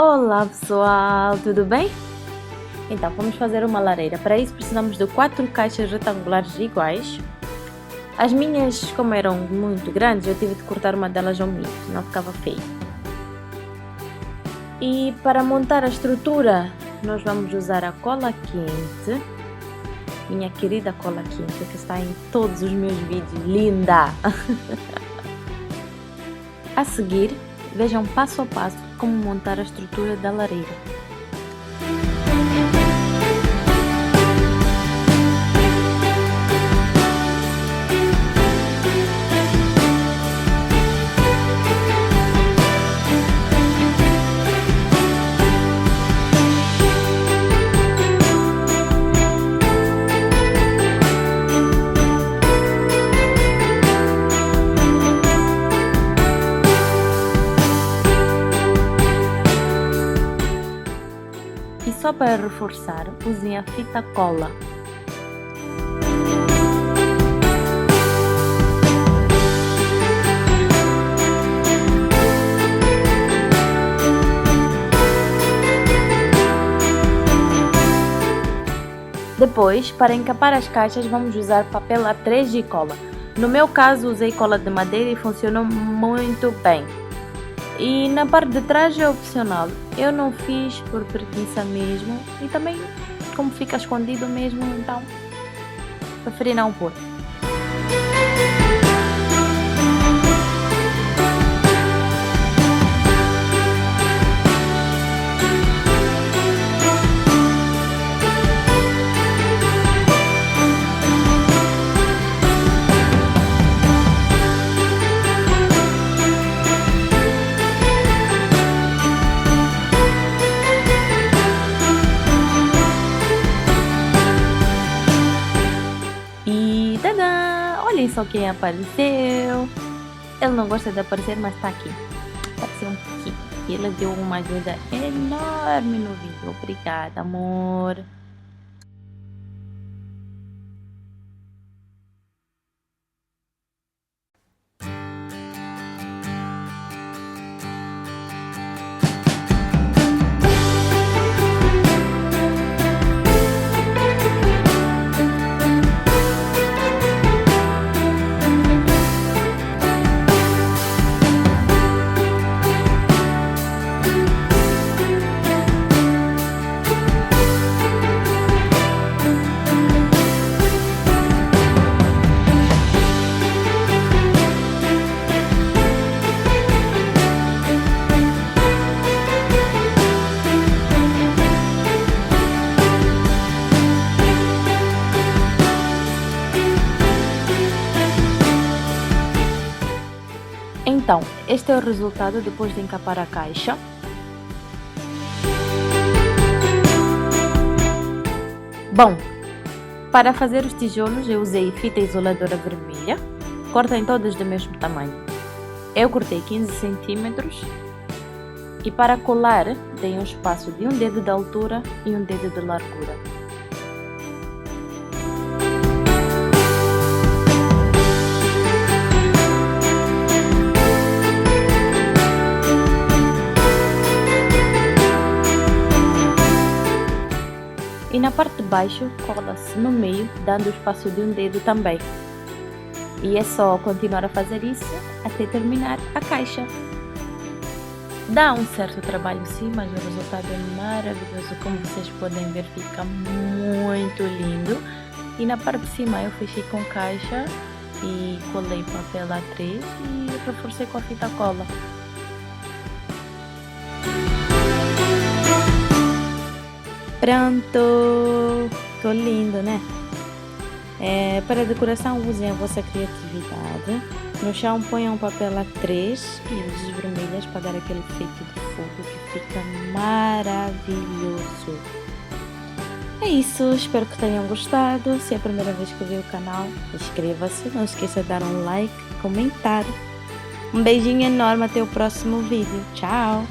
Olá pessoal, tudo bem? Então vamos fazer uma lareira. Para isso precisamos de 4 caixas retangulares iguais. As minhas, como eram muito grandes, eu tive de cortar uma delas ao meio, senão ficava feio. E para montar a estrutura, nós vamos usar a cola quente. Minha querida cola quente, que está em todos os meus vídeos, linda! A seguir, vejam passo a passo como montar a estrutura da lareira. E só para reforçar, usem a fita cola. Depois, para encapar as caixas, vamos usar papel A3 e cola. No meu caso, usei cola de madeira e funcionou muito bem. E na parte de trás é opcional, eu não fiz por preguiça mesmo e também como fica escondido mesmo, então preferi não pôr. Olhem só quem apareceu. Ele não gosta de aparecer, mas tá aqui. Apareceu um pouquinho. E ele deu uma ajuda enorme no vídeo. Obrigada, amor. Então, este é o resultado depois de encapar a caixa. Bom, para fazer os tijolos eu usei fita isoladora vermelha. Cortem todas do mesmo tamanho. Eu cortei 15 centímetros. E para colar, dei um espaço de um dedo de altura e um dedo de largura. E na parte de baixo, cola-se no meio, dando o espaço de um dedo também. E é só continuar a fazer isso até terminar a caixa. Dá um certo trabalho sim, mas o resultado é maravilhoso. Como vocês podem ver, fica muito lindo. E na parte de cima eu fechei com caixa e colei papel A3 e reforcei com a fita cola. Pronto! Ficou lindo, né? Para decoração usem a vossa criatividade. No chão ponham papel A3 e luzes vermelhas para dar aquele efeito de fogo que fica maravilhoso. É isso, espero que tenham gostado. Se é a primeira vez que vê o canal, inscreva-se. Não esqueça de dar um like, comentar. Um beijinho enorme, até o próximo vídeo. Tchau!